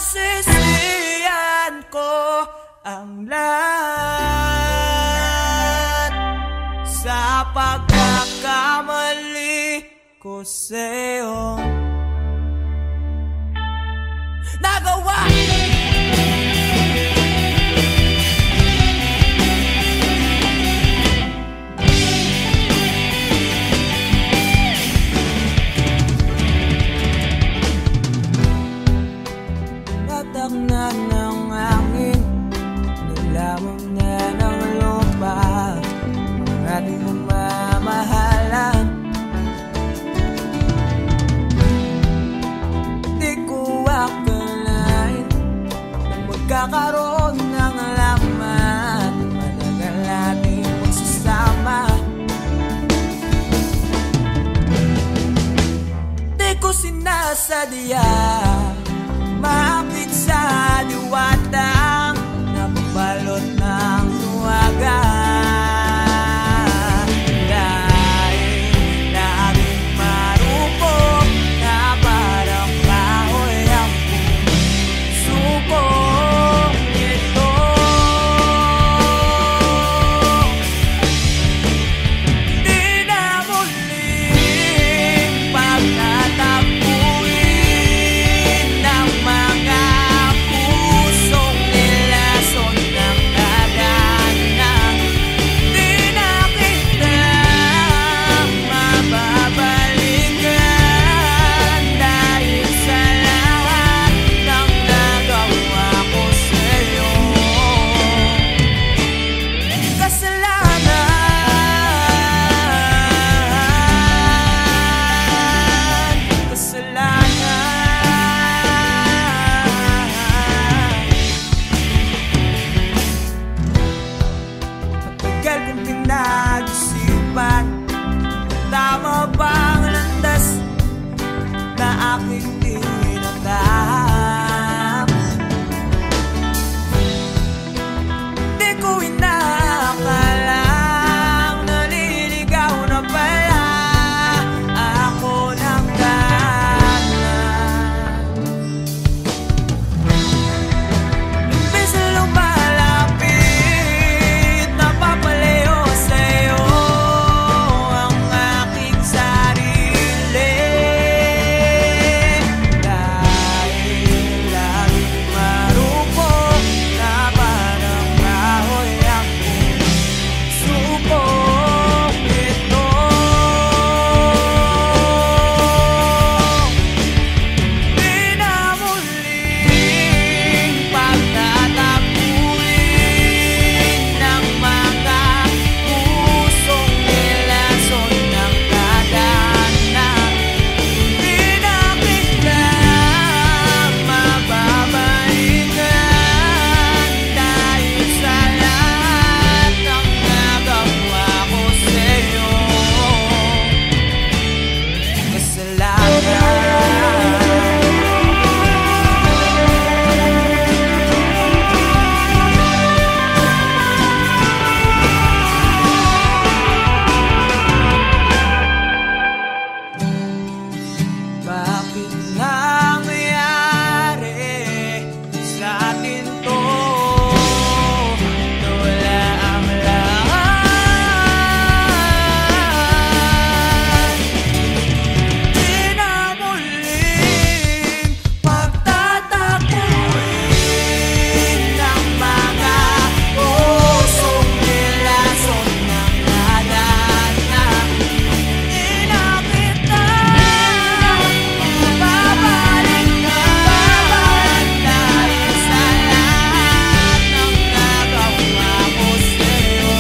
Pinagsisihan ko ang lahat sa pagkakamali ko sa'yo nagawa. Na ng hangin, nilamang na ng lupa ang ating namamahalan. Di ko akalain na magkakaroon ng laman, matagal natin magsasama. Di ko sinasadya maapit sa diwatang nabalot ng luwaga. Dahil laging marupok na parang kahoy ang puso ito. Di na muling pagtatagpuin ng mga pusong nilason ng dadanan. Di na kita mababalikan dahil sa lahat ng nagawa ko sa'yo. Matagal kong pinag-isipan, tama bang landas na aking tinatahak? Di ko inakalang naliligaw na pala ako ng dahan. Imbes na lumalapit, napapalayo sa'yo ang aking sarili. Dahil laging marupok na parang kahoy ang subok ito. Di na muling pagtatagpuin ng mga pusong nilason ng dadanan. Di na kita mababalikan dahil sa lahat ng nagawa ko sa'yo. Kasalanan. Bakit nangyari sa atin to? Wala ang lahat. Di na muling pagtatagpuin ng mga pusong nilason ng dadanan. Di na kita mababalikan dahil sa lahat ng nagawa ko sa'yo.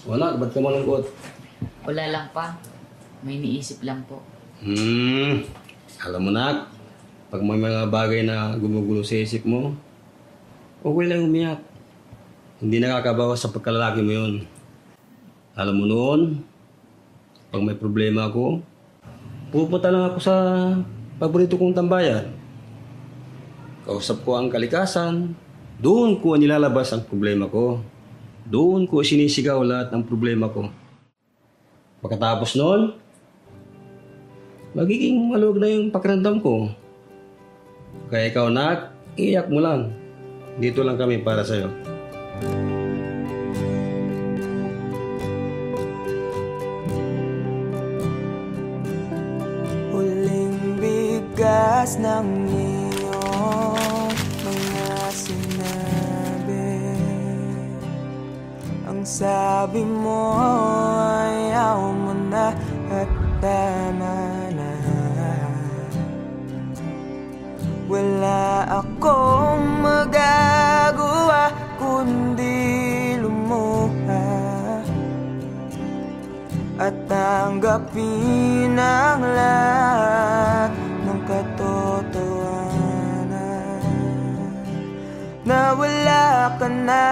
Wala, ba't ka malungkot? Wala lang pa. May iniisip lang po. Alam mo na, pag may mga bagay na gumugulo sa isip mo, okay lang umiyak. Hindi nakakabawas sa pagkalalaki mo yun. Alam mo noon, pag may problema ako, pupunta lang ako sa paborito kong tambayan. Kausap ko ang kalikasan. Doon ko nilalabas ang problema ko. Doon ko sinisigaw lahat ng problema ko. Pagkatapos noon, magiging maluwag na yung pakiramdam ko. Kaya ikaw, nak, iyak mo lang. Dito lang kami para sa'yo. Huling bigas ng iyong mga sinabi. Ang sabi mo ayaw mo na at tama na. Wala akong magagawa kundi lumuha at tanggapin ang lahat ng katotohanan na wala ka na.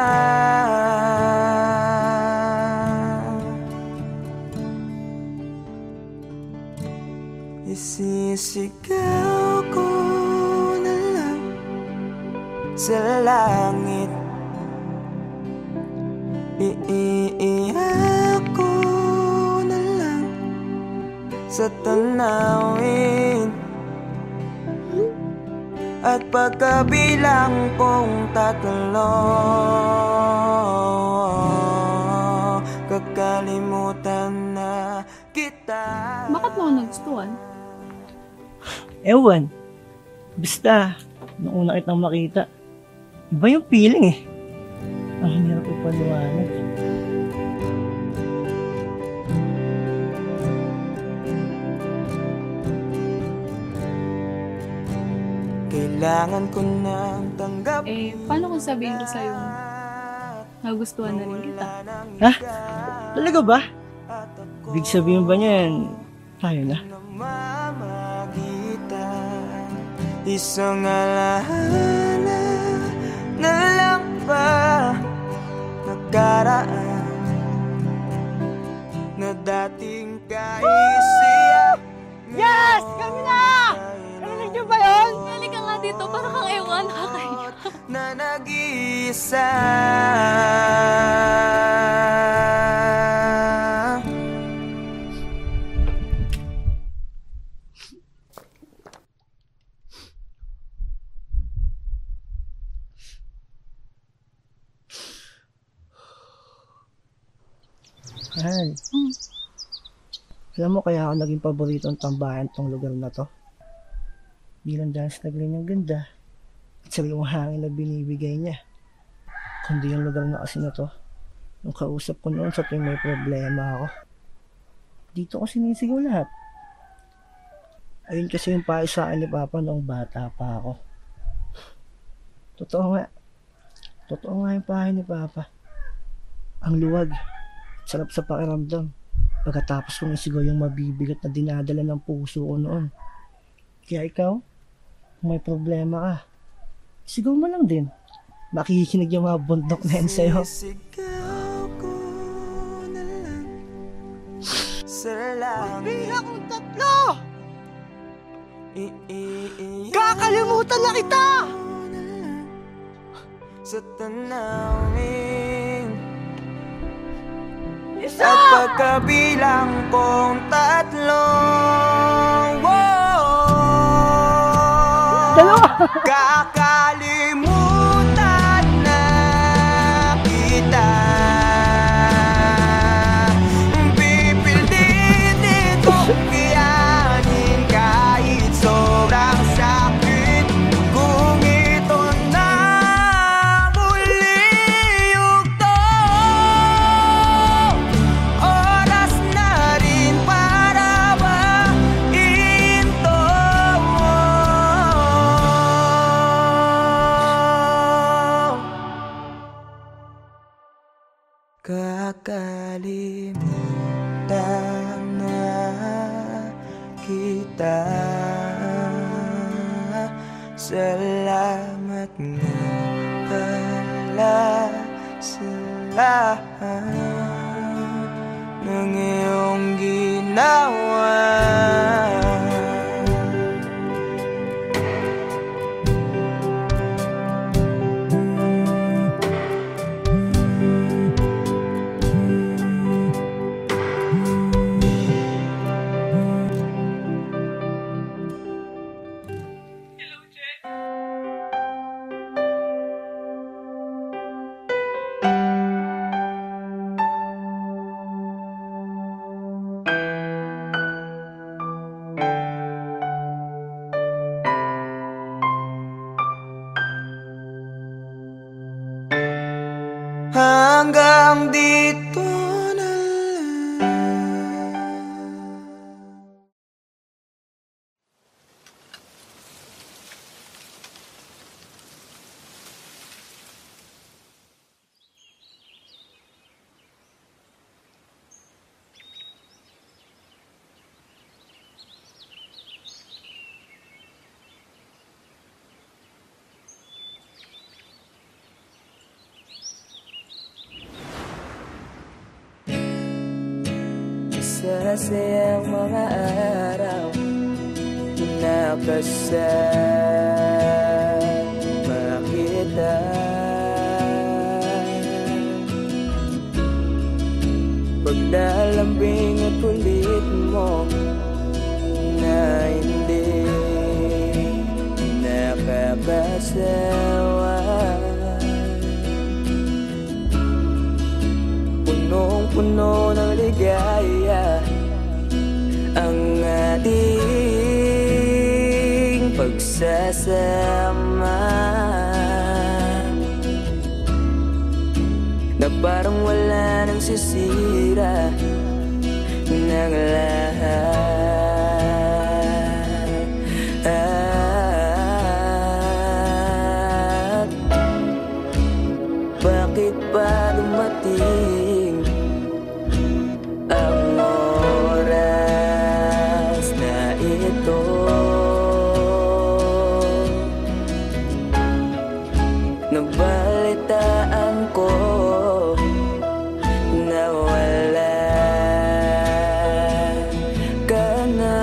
Isisigaw ko na lang sa langit, iiyak ko na lang sa tanawin, at pagkabilang kong 3, kakalimutan na kita. Bakit mo ako nagustuhan? Ewan. Basta, nung una kitang makita, iba yung feeling eh. Ang hirap ipaliwanag. Kailangan ko nang tanggapin. Paano kung sabihin ko sa'yo, nagustuhan na rin kita? Ha? Talaga ba? Big sabihin ba niyan, tayo na? Isang alaala na lang ba nakaraan na dating kaisiya. Yes! Kami na! Narinig niyo ba yun? Halika nga dito, para kang ewan, nakakaya. Na nag-iisa. Mahal. Alam mo kaya ako naging paboritong tambayan tong lugar na to? Bilang dahil sa nagling ganda at sa yung hangin na binibigay niya. Kundi yung lugar na kasi na to, nung kausap ko noon sa tuwing may problema ako, dito ko sinisigaw lahat. Ayun kasi yung payo sa akin ni Papa noong bata pa ako. Totoo nga yung payo ni Papa. Ang luwag, sarap sa pakiramdam. Pagkatapos kong isigaw yung mabibigat na dinadala ng puso ko noon. Kaya ikaw, kung may problema ka, sigaw mo lang din. Makikinig yung mga bundok na yan sa'yo. Sisigaw ko na lang sa langit. Bilang kong 3! Kakalimutan na kita! Sa tanawin, Isa! at pagkabilang kong 3, Dalawa! kakalimutan na kita. Pipilitin kong kayanin kahit sobrang sakit. Kung ito na muli yugto, oras na rin para bahin to. Kakalimutan na kita. Salamat nga pala sa lahat ng iyong ginawa. Hanggang dito na lang. Masasayang mga araw na kasama kita. Paglalambing at ulit mo na hindi nakakasawa. Punong-puno ng ligaya ang ating pagsasama, na parang wala nang sisira ng lahat. Bakit ba dumating ang oras na ito? Nabalitaan ko na wala ka na.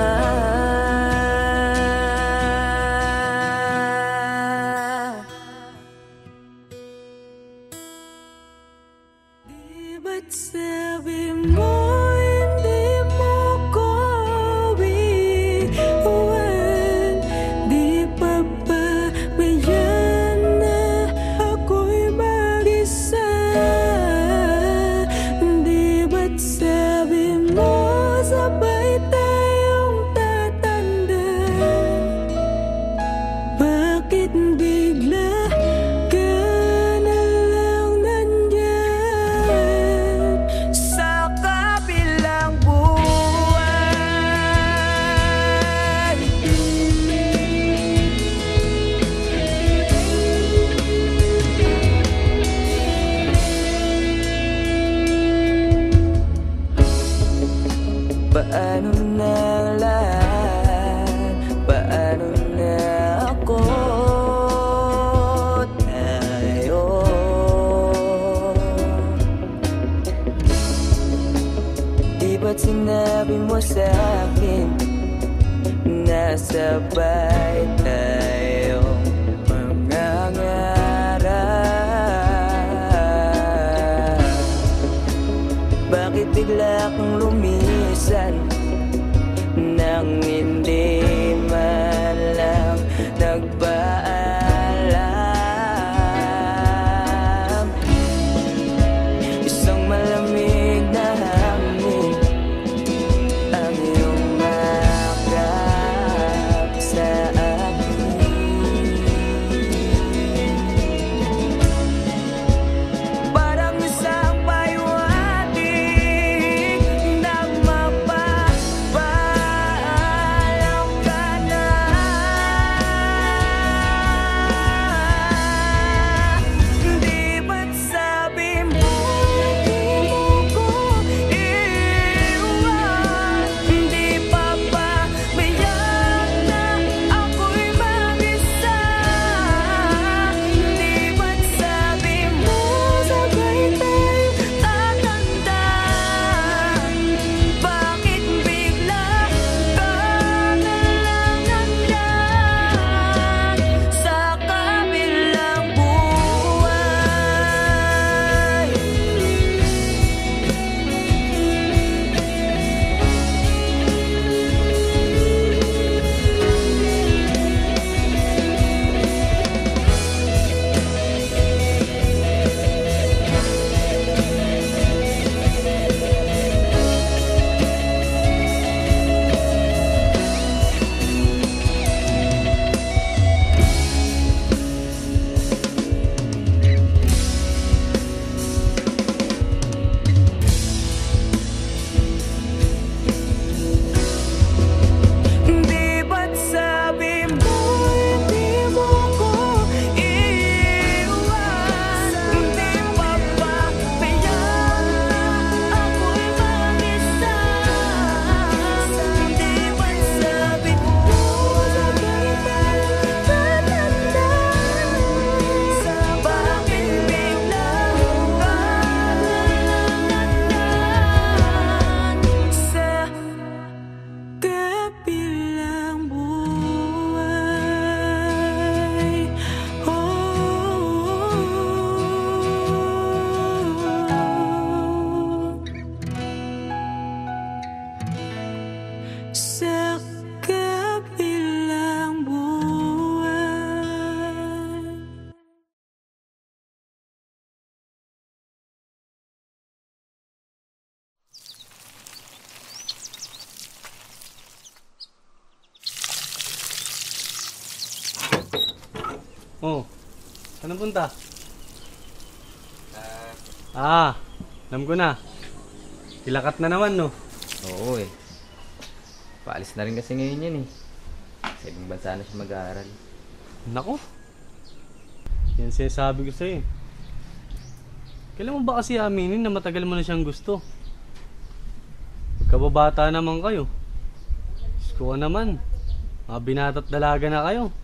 Di ba't sabi mo hindi mo ko iwan? Di pa ba mayan na ako'y mag-isa? Di ba't sabi mo sabay tayong tatanda? Bakit bigla ka na lang nandyan sa kabilang buwan? Paano na lahat? Paano na ako? Tayo di ba't sinabi mo sa'kin na sabay tayong mangangarap? Bakit bigla kang lumisan nang hindi man lang nagpaalam? Isang malamig na hangin ang iyong makap sa akin. Parang isang paywating na Oh, saan ang punta? Alam ko na. Kilakat na naman, no? Oo eh. Paalis na rin kasi ngayon yan eh. Sa ibang bansa na siya mag-aaral. Nako. Yan sinasabi ko sa'yo. Kailan mo ba kasi aminin na matagal mo na siyang gusto? Magkababata naman kayo. Diyos ko naman. Mga binata't dalaga na kayo.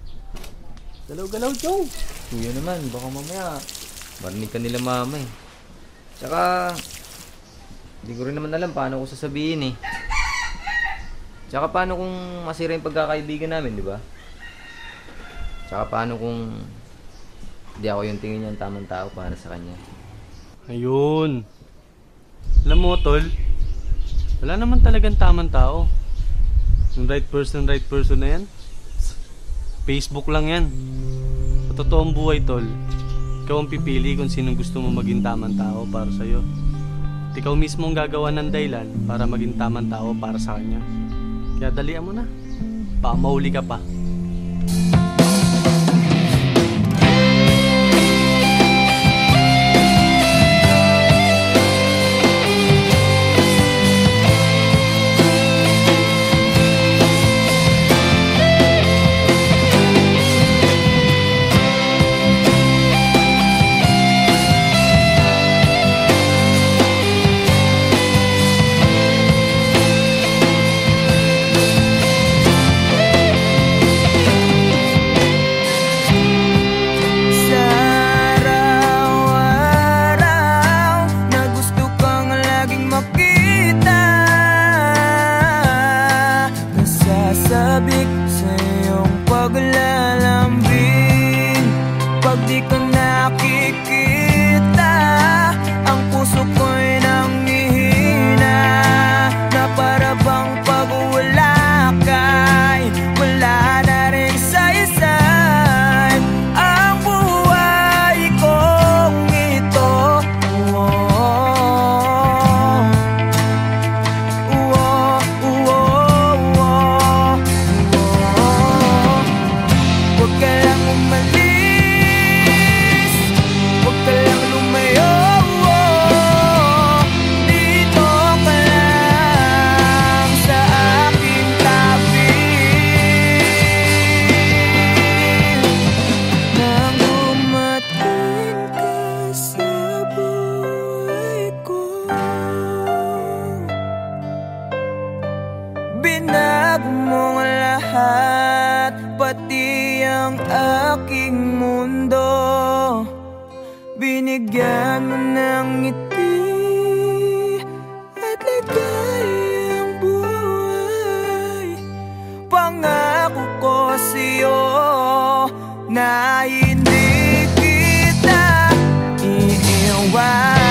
Galaw-galaw, Chong. Kuya naman, baka mamaya marinig ka nila mama eh. Tsaka, hindi ko rin naman alam paano ko sasabihin eh. Tsaka paano kung masira yung pagkakaibigan namin, di ba? Tsaka paano kung hindi ako yung tingin niya ang tamang tao para sa kanya. Ayun. Alam mo, tol, wala naman talagang tamang tao. Yung right person na yan, Facebook lang yan. Sa totoong buhay, tol, ikaw ang pipili kung sino gusto mo maging tamang tao para sa'yo. At ikaw mismo ang gagawa ng dahilan para maging tamang tao para sa kanya. Kaya dalian mo na. Baka mauli ka pa. Sabik sa iyong paglalambing. Pag di ka nakikita, ang puso ko'y nanghihina. Na para bang pag wala ka'y wala na rin saysay ang buhay kong ito. Huwag ka lang umalis, huwag ka lang lumayo. Dito ka lang sa aking tabi. Nang dumating ka sa buhay ko, binago mo ang lahat, pati ang aking mundo. Binigyan mo ng ngiti at ligayang buhay. Pangako ko sa'yo na hindi kita iiwan.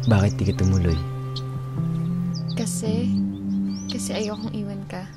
Bakit di ka tumuloy? Kasi ayokong iwan ka.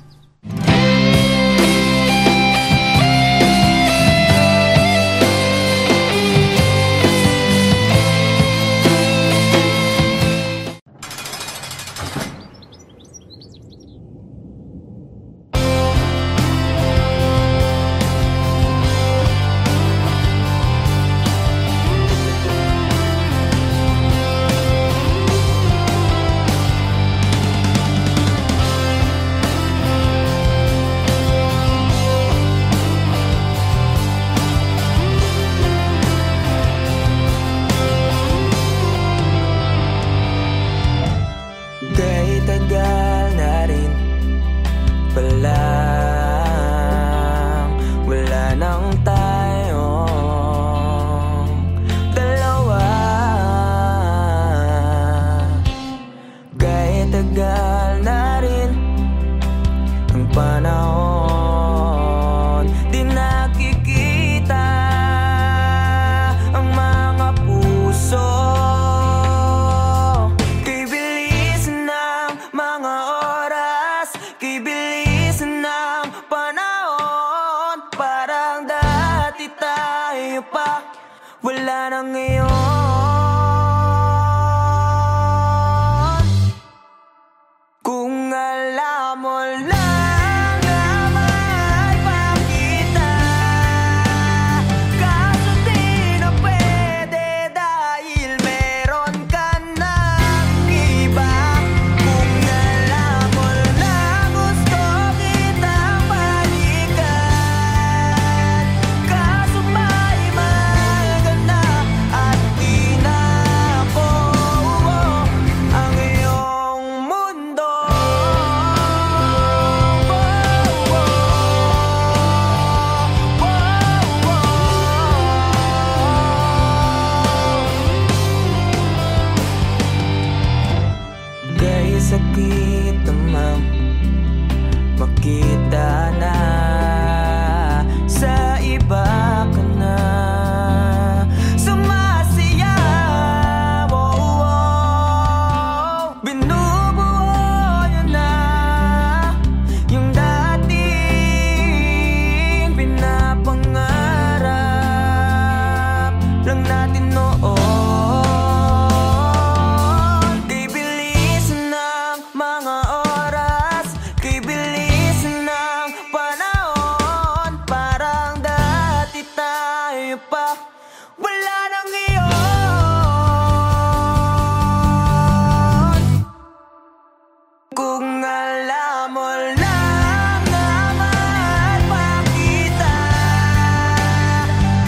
Kay tagal na rin palang wala nang tayong dalawa. Kay tagal na rin ang panahon, di nakikita ang mga puso. Kay bilis ng mga oras, kay bilis ng panahon, parang dati tayo pa, wala na ngayon. Kung alam mo lang na mahal pa kita, kaso di na pwede dahil meron ka ng iba. Kung alam mo lang gusto kitang balikan, kaso may mahal ka na at di na ako ang iyong mundo. Kay sakit namang makita na sa iba ka na sumasayaw. Binubuo niyo na yung dating pinapangarap lang natin noon. Kay bilis ng mga oras, kay bilis ng panahon, parang dati tayo pa, wala nang iyon. Kung alam mo lang na mahal pa kita,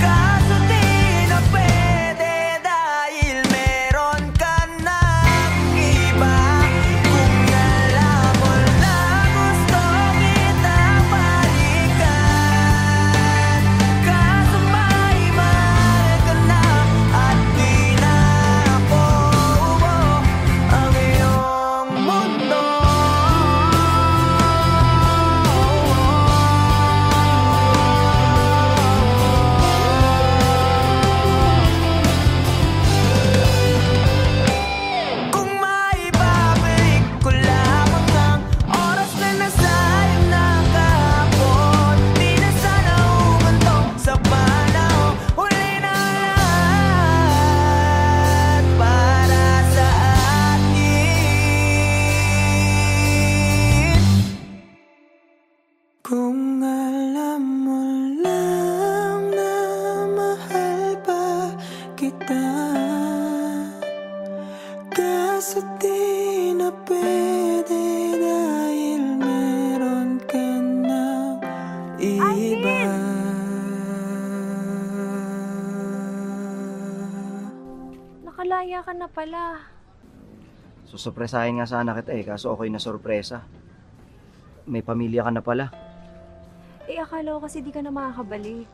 kaso di na pwede dahil meron ka ng iba. Kung alam mo lang gusto kitang balikan, kaso may mahal ka na at di na ako ang iyong mundo. Kung maibabalik ko lamang ang oras na nasayang na kahapon, di na sana umantong sa panahon. Huli na lahat para sa atin. Kung alam mo lang na mahal pa kita, kaso di na pwede dahil meron ka ng iba. Nakalaya ka na pala. Susurpresahin nga sana kita kaso ako'y nasurpresa. May pamilya ka na pala. Akala ko kasi di ka na makakabalik.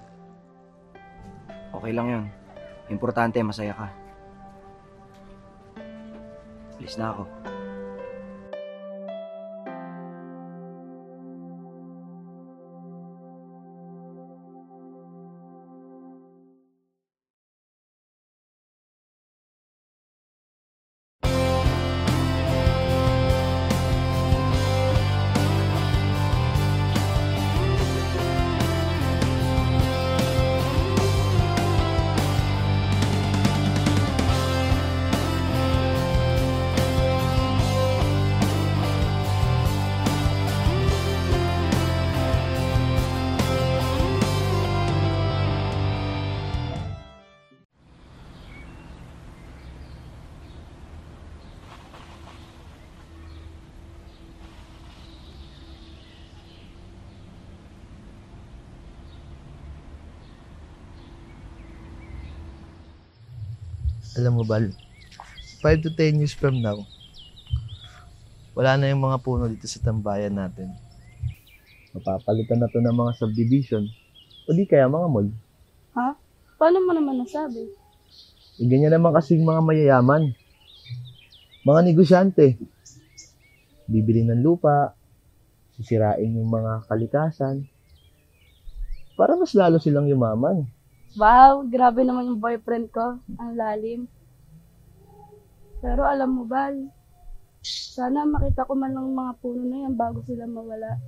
Okay lang yun. Importante, masaya ka. Alis na ako. Alam mo, Bal, 5 to 10 years from now, wala na yung mga puno dito sa tambayan natin. Mapapalitan na to ng mga subdivision o di kaya mga mall. Ha? Paano mo naman nasabi? Ganyan naman kasing mga mayayaman. Mga negosyante. Bibili ng lupa, sisirain yung mga kalikasan, para mas lalo silang yumaman. Wow, grabe naman yung boyfriend ko. Ang lalim. Pero alam mo, Bal, sana makita ko man lang mga puno na yan bago sila mawala.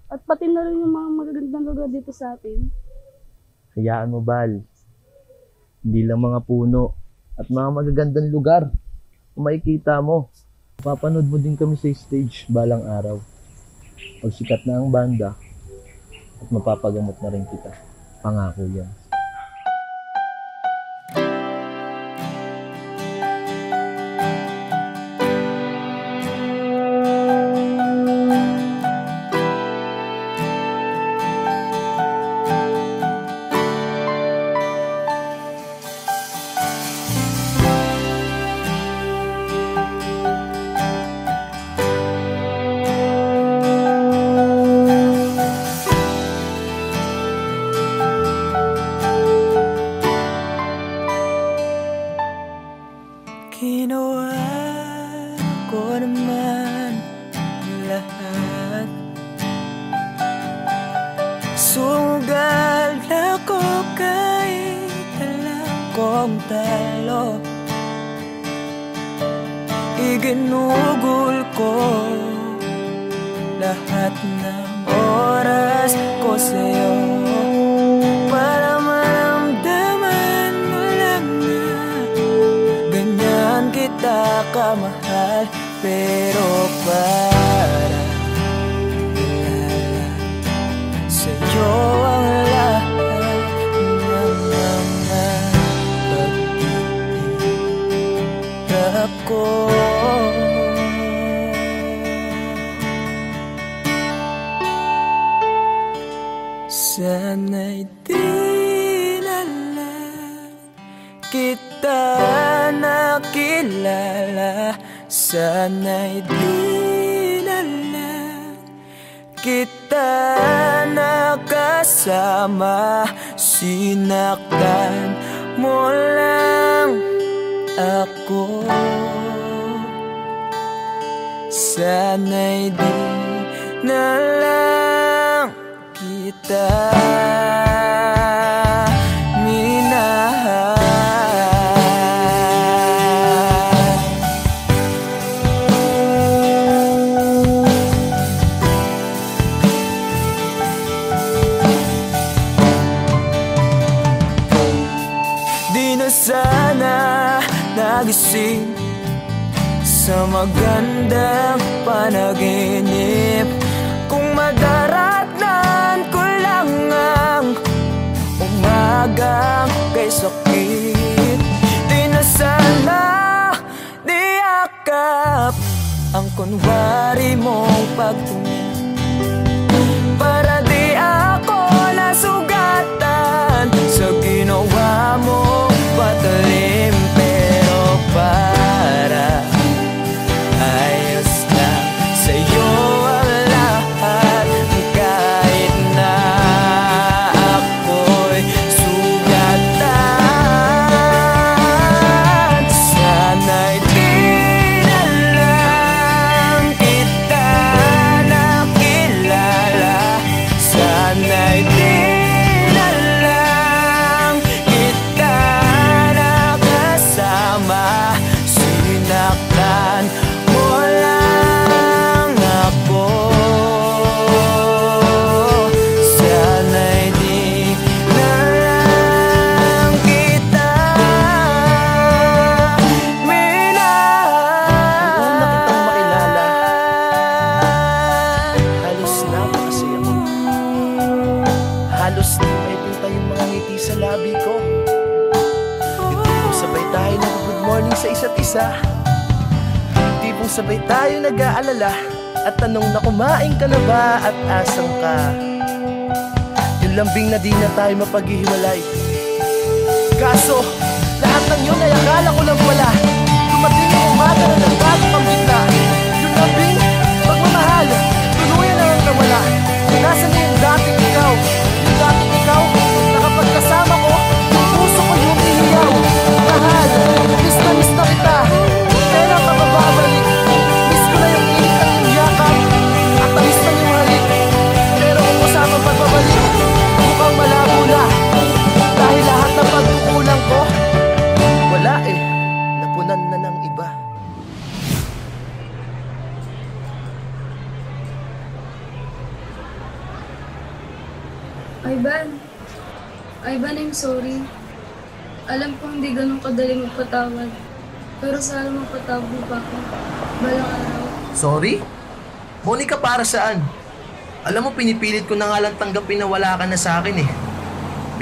At pati na rin yung mga magagandang lugar dito sa atin. Hayaan mo, Bal. Hindi lang mga puno at mga magagandang lugar. Kung makikita mo, papanood mo din kami sa stage balang araw. Pag sikat na ang banda, at mapapagamot na rin kita. Pangako yan. Ginawa ko naman lahat. Sugal ako kahit alam kong talo. Iginugol ko lahat ng oras ko sa'yo para maramdaman mo lang na ganyan kita kamahal. Pero para ilala sa'yo ang lahat ng mga pag-ibig ko. Sana'y di na lang kita nakilala. Sana'y di na lang kita nakasama. Sinaktan mo lang ako. Sana'y di na lang kita minahal. Di na sana nagising sa magandang panaginip kung madaratnan ko lang ang umagang kay sakit. Di na sana niyakap ang kunwari mong pagtingin para di ako nasugatan sa ginawa mong patalim. Pero para ayos lang sa'yo ang lahat kahit na ako'y sugatan. Sana'y di na lang kita nakilala. Sana'y di na lang kita nakasama. Sinaktan mo lang ako. Sana'y di na lang kita minahal. Noong nakitang makilala, halos napakasaya ko. Halos di may pinta yung mga ngiti sa labi ko. Yung tipong sabay tayo nag-good morning sa isa't isa. Yung tipong sabay tayo nag-aalala at tanong na kumain ka na ba at asan ka. Yung lambing na di na tayo mapaghihiwalay. Kaso, Lahat ng yun ay akala ko lang pala. Dumating ang umaga na nagbago kang bigla. Yung labing pagmamahal, tuluyan na ang nawala. Nasaan na yung dating ikaw? Yung dating ikaw, na kapag kasama ko, yung puso ko yung ihiyaw. Mahal, miss na kita. Kailan ka bababalik? Miss ko na yung init ng iyong yakap at tamis ng iyong halik. Pero kung kasama pagbabalik, mukhang malabo na. Dahil lahat ng pagkukulang ko, wala eh, napunan na ng iba. Ivan, I'm sorry. Alam ko hindi ganun kadali magpatawad. Pero sana magpatawad mo pa ako. Balang araw. Sorry? Monica, para saan? Alam mo, pinipilit ko na nga lang tanggapin na wala ka na sa akin eh.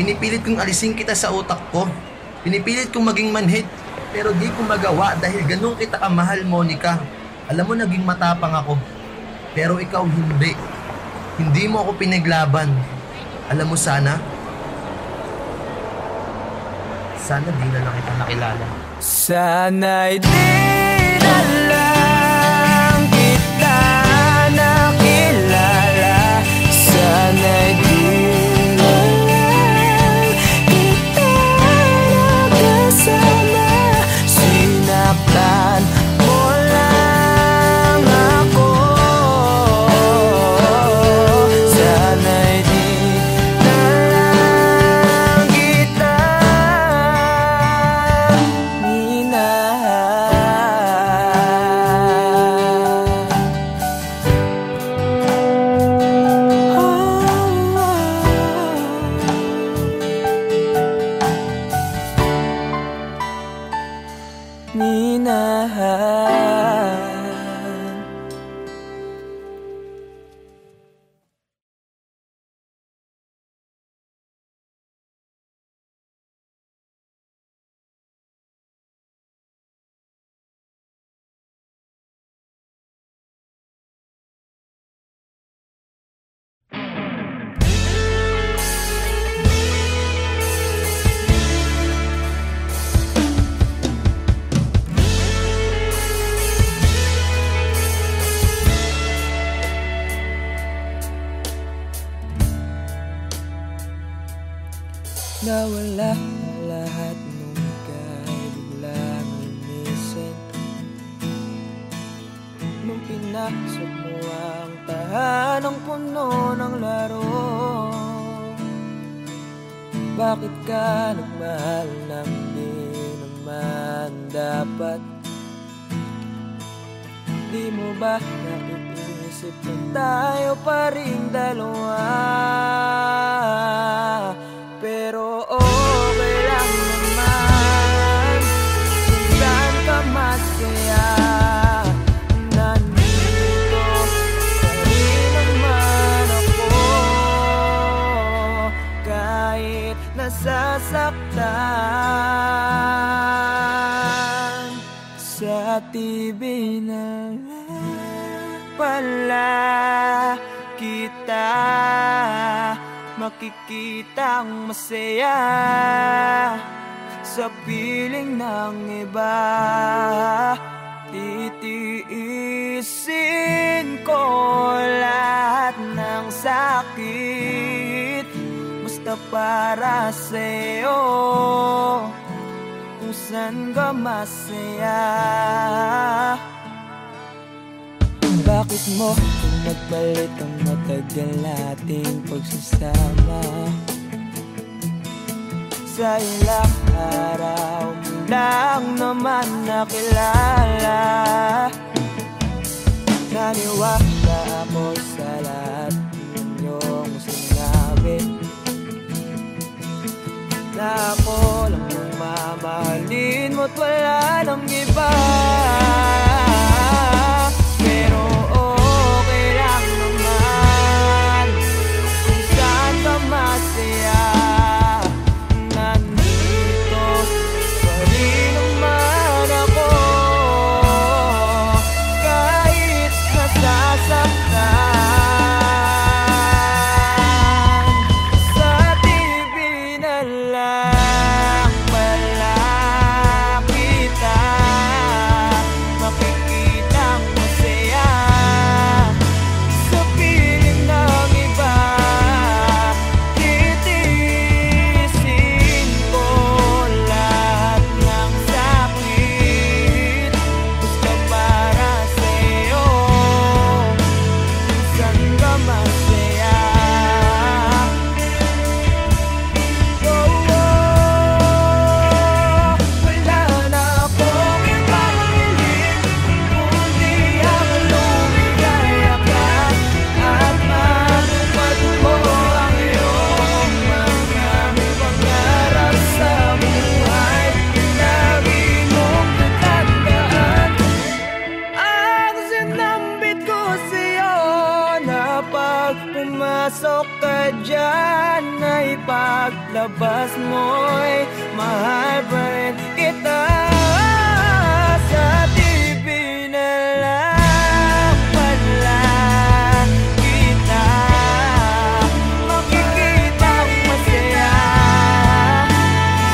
Pinipilit kong alisin kita sa utak ko. Pinipilit kong maging manhid. Pero di ko magawa dahil ganun kita kamahal, Monica. Alam mo, naging matapang ako. Pero ikaw hindi. Hindi mo ako pinaglaban. Alam mo, sana di na lang kita nakilala. Sana'y di na lang kita nakilala. Sana'y di na lang kita nakasama. Sinaktan mo lang ako. Sana'y di na lang kita minahal. Nawala na lahat nung ika'y biglang lumisin. Nung pinasok mo ang tahanang puno ng laro. Bakit ka nagmahal nang di naman dapat? Di mo ba naiisip na tayo pa rin dalawa? Pero okay lang naman kung saan ka masaya. Nandito pa rin naman ako kahit nasasaktan. Sa TV na lang pala kita makikitang masaya sa piling ng iba. Titiisin ko lahat ng sakit basta para sa'yo, kung saan ka masaya. Bakit mo kung nagpalit ang matagal nating pagsasama? Sa ilang araw mo lang naman nakilala. Naniwala ako sa lahat ng iyong sinabi, na ako lang ang mamahalin mo't wala nang iba. Pero okay lang naman kung saan ka masaya. Nandito pa rin naman ako kahit nasasaktan. Sa TV na lang pala ka dyan ay paglabas mo'y mahal pa rin kita. Sa TV na lang pala kita makikita ang masaya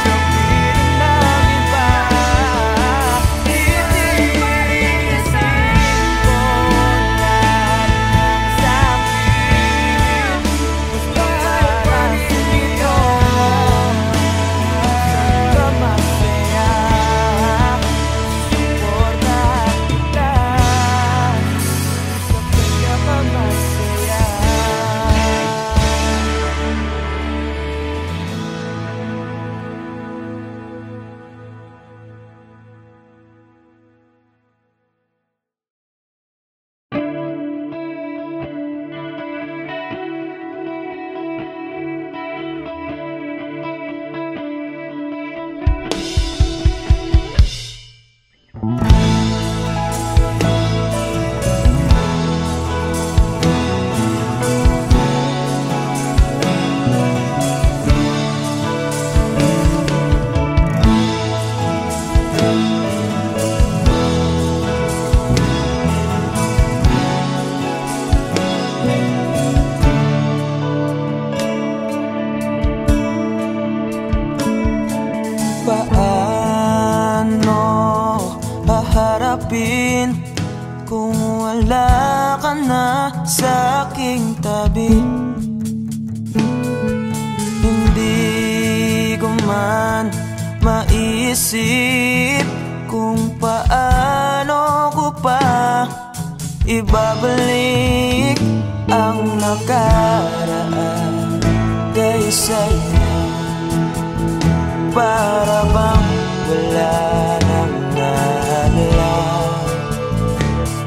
sa piling ng iba. Titirisin ko lahat ng sakit, gusto para sa'yo ka masaya. Suporta kita sa pinakamasaya. Paano haharapin kung wala ka na sa aking tabi? Hindi ko man maisip kung paano ko pa ibabalik ang nakaraan kay sa'yo. Para bang wala nang nahalal,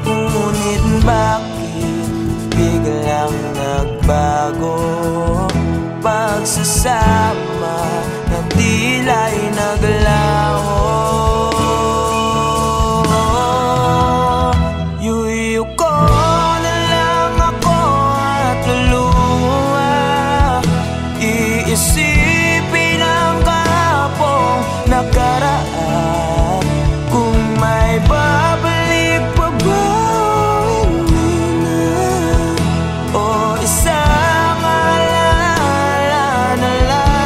ngunit bakit biglang nagbago? Pagsasama na tila'y naglaho. Yuyu ko na lang ako at luluha, iisipin ang kahapong nakaraan. Kung may babalik pa ba, hindi na, o isang alaala na lang.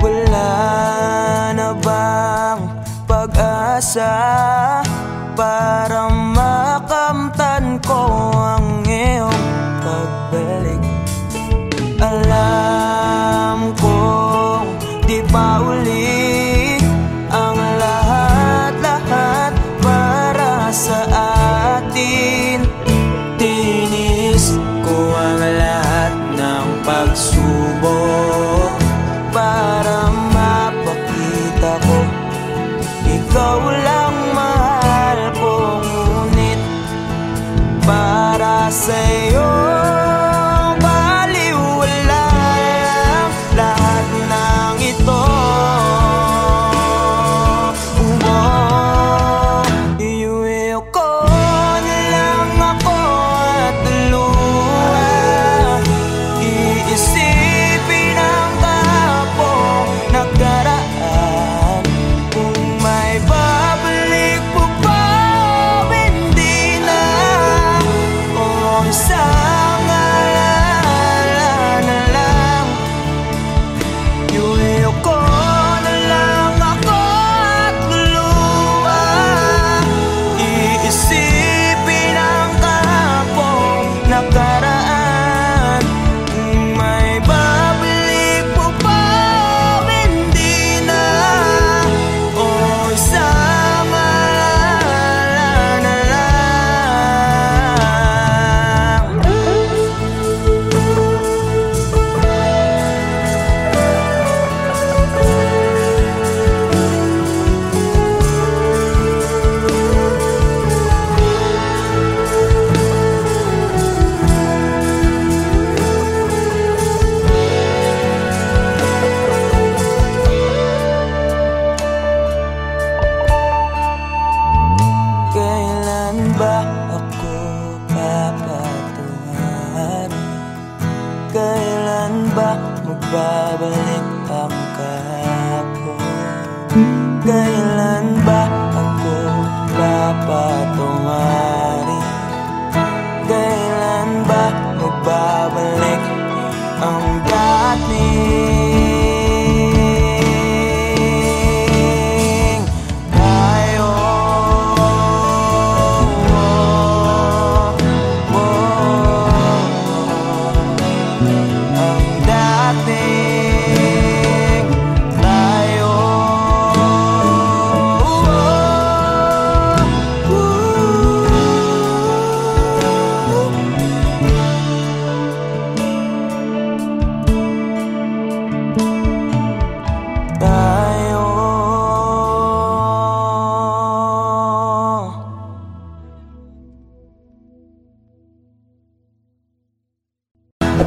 Wala na bang pag-asa para makamtan ko ang iyong pagbalik? Alam kong di pa uli ang lahat-lahat para sa atin. Tinis ko ang lahat ng pagsubok para mapakita ko ikaw lang mahal ko, ngunit para sa'yo ba magbabalik ang kahapon? Kailan ba ako papatungarin? Kailan ba magbabalik ang dating tayo? Ang dating tayo.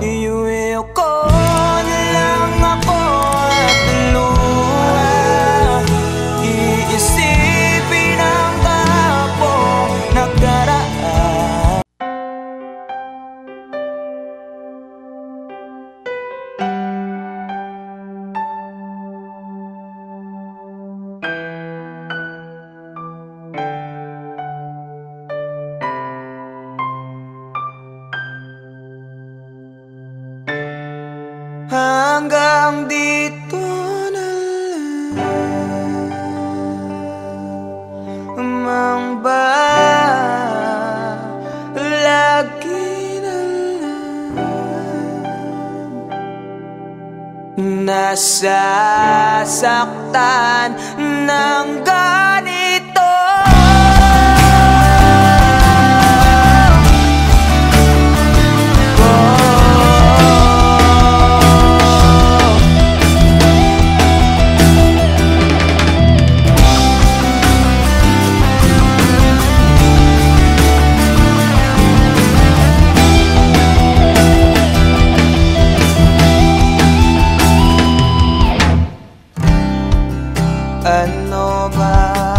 Iuwi ko na lang ako at luha. Iisipin ang kahapong nakaraan. Hanggang dito na lang ba? Lagi na lang nasasaktan ng ganito. Ano ba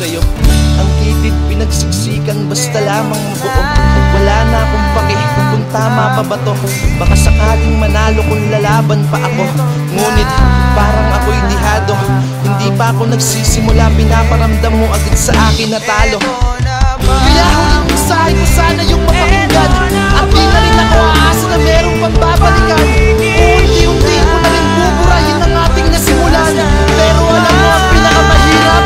sa'yo. Ang kitid pinagsiksikan, basta lamang mabuo. Wala na akong pake kung tama pa ba to. Baka sakaling manalo kung lalaban pa ako. Ngunit parang ako'y lihado. Hindi pa ako nagsisimula, pinaparamdam mo agad sa akin na talo. Kaya huling mensahe ko sana yung mapakinggan. At di na rin ako aasa na merong pang babalikan. Unti-unti ko na rin buburahin ang ating nasimulan. Pero alam mo ang pinakamahirap,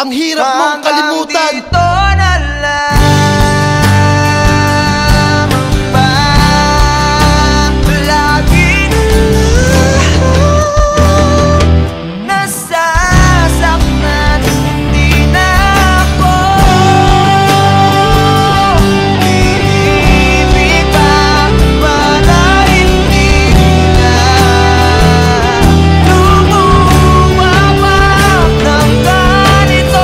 ang hirap mong kalimutan. Ito na lang bang laging nasasaktan. Hindi na ako ibig pa para hindi na lumuwawak ng ganito.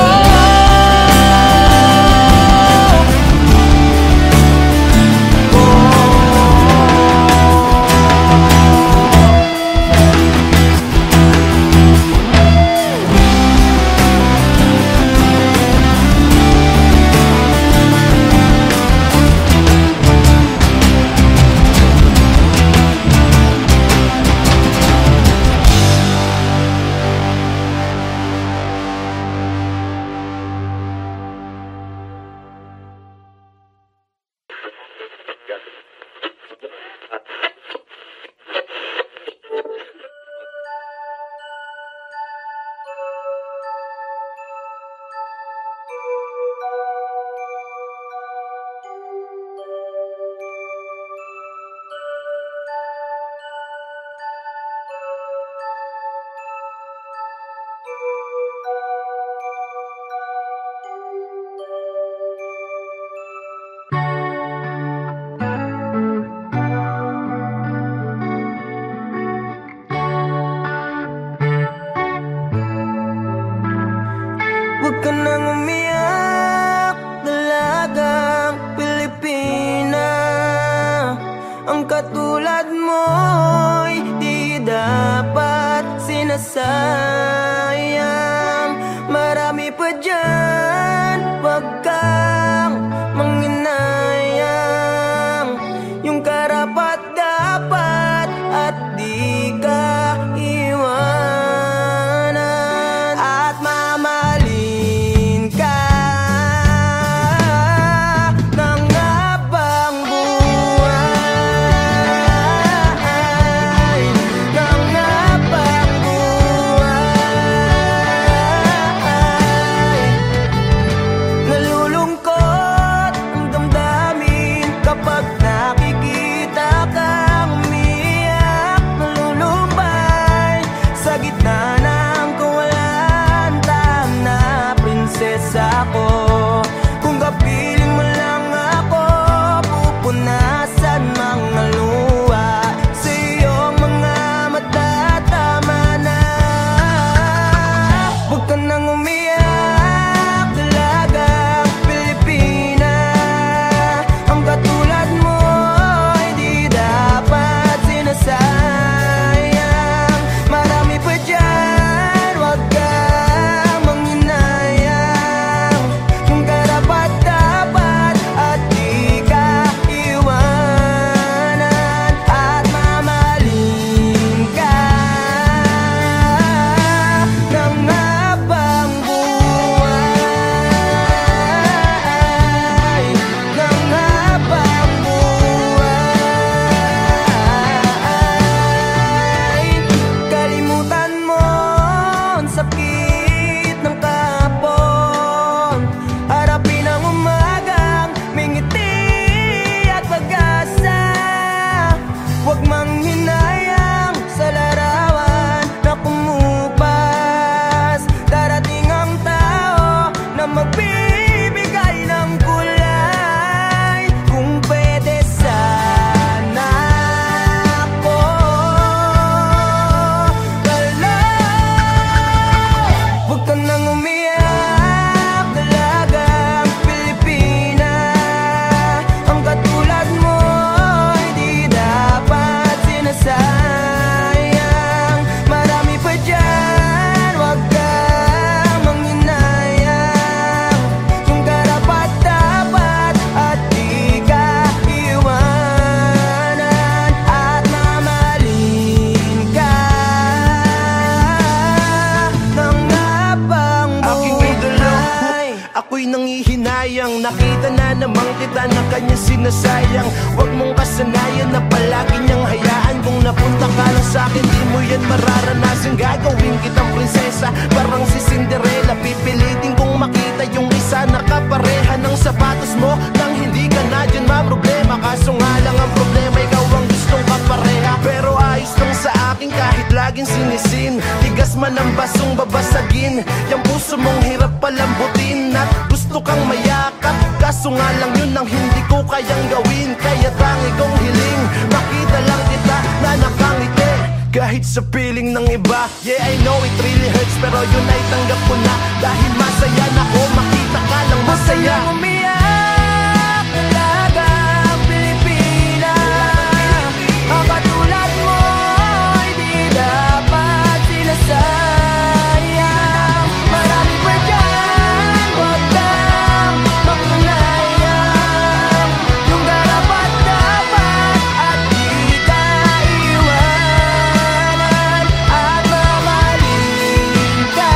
Huwag ka nang umiyak, dalagang Pilipina. Ang katulad mo'y di dapat sinasayang. Marami pa dyan, huwag kang manginayang. Yung karapat dapat at di ka iwanan. At mamahalin ka ng habang buhay, ng habang buhay. niyang sinasayang. Huwag mong kasanayan na palagi niyang hayaan. Kung napunta ka lang sa'kin, di mo yan mararanasan. Gagawin kitang prinsesa, parang si Cinderella. Pipilitin kong makita yung isa na kapareha ng sapatos mo. Nang hindi ka na dyan maproblema. Kaso nga lang ang problema, ikaw ang gustong kapareha. Pero ayos lang sa akin kahit laging sinisin. Tigas man ang basong babasagin. Yung puso mong hirap palambutin. At gusto kang mayakap, kaso nga lang yun ang hindi ko kayang gawin. Kaya tangi kong hiling, makita lang kita na nakangiti kahit sa piling ng iba. Yeah, I know it really hurts, pero yun ay tanggap ko na. Dahil masaya na ko, makita ka lang masaya. Umiyak talaga ang Pilipinas. Ang katulad mo ay di dapat sinasayang. Marami pa dyan, huwag kang makulayan. Yung karapat dapat at di ka iwanan. At mamahalin ka.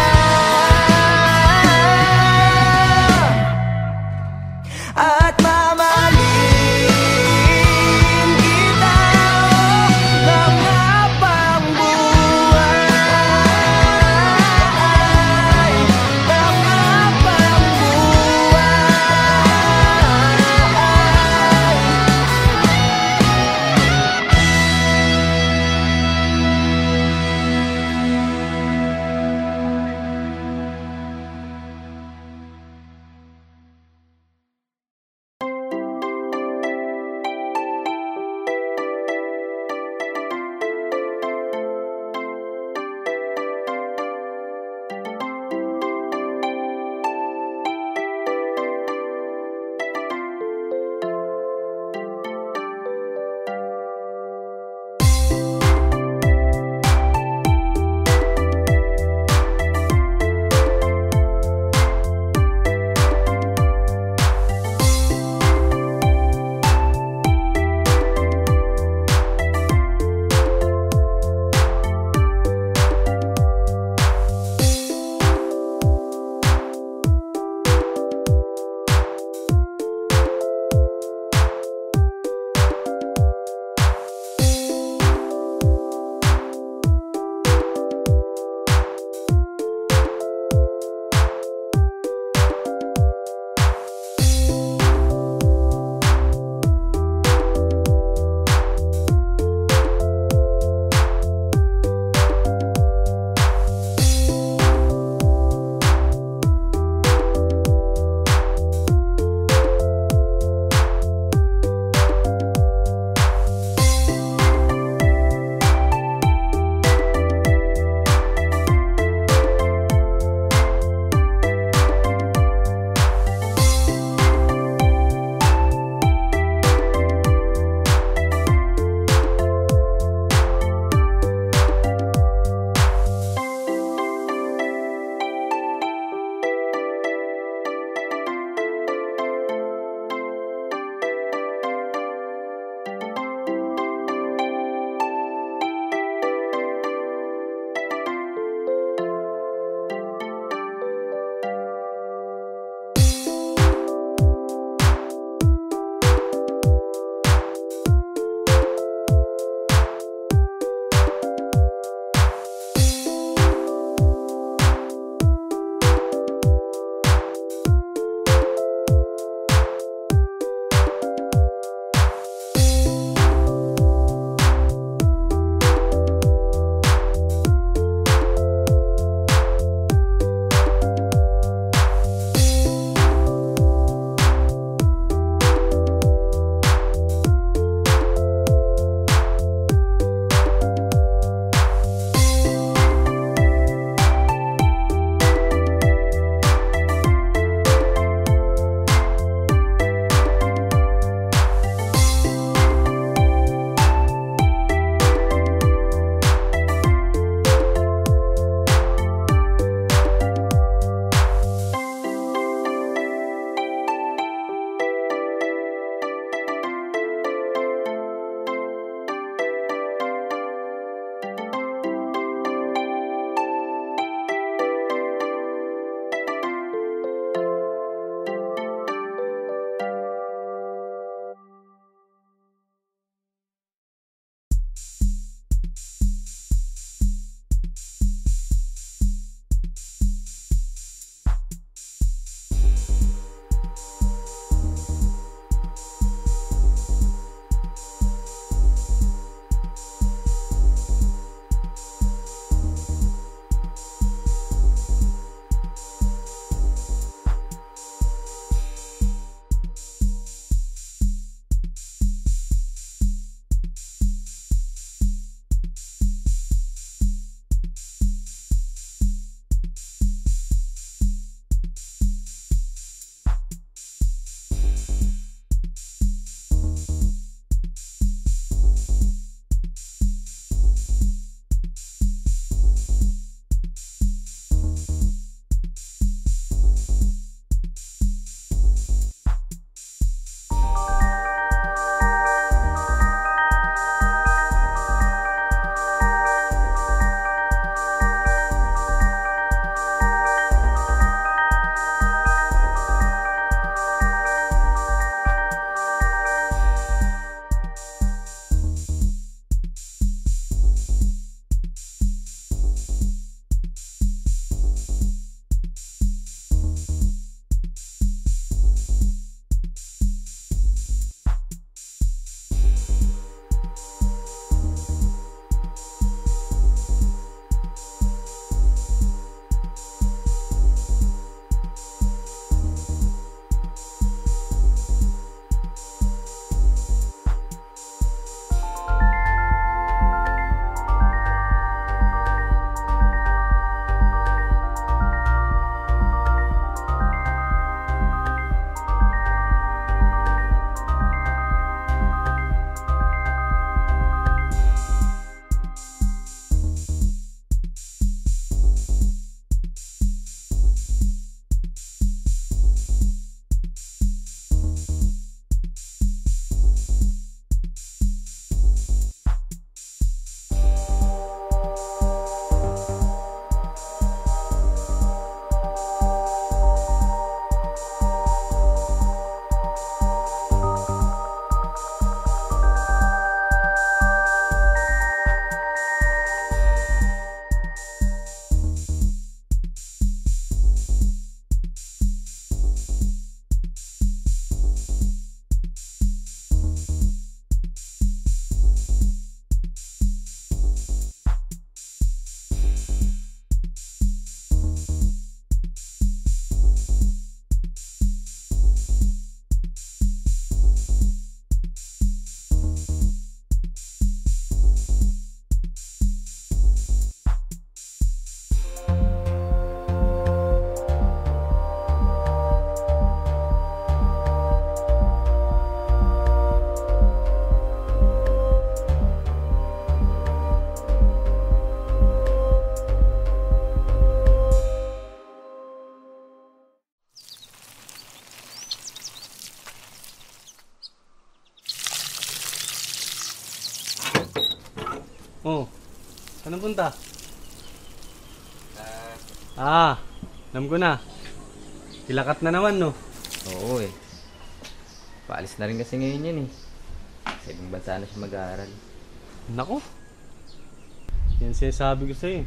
Oh, saan ang punta? Alam ko na. Kilakat na naman, no? Oo eh. Paalis na rin kasi ngayon yan eh. Sa ibang bansa na siya mag-aaral. Nako. Yan sinasabi ko sa'yo.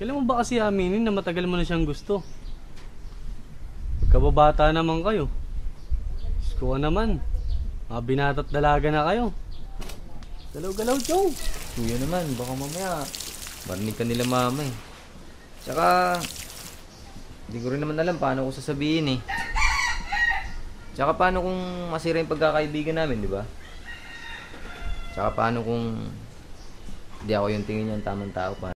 Kailan mo ba kasi aminin na matagal mo na siyang gusto? Pagkababata naman kayo. Diyos ko naman. Mga binata't dalaga na kayo. Galaw-galaw, Chong. Kuya naman, baka mamaya marinig ka nila mama eh. Tsaka, hindi ko rin naman alam paano ko sasabihin eh. Tsaka paano kung masira yung pagkakaibigan namin, di ba? Tsaka paano kung hindi ako yung tingin niya ang tamang tao pa.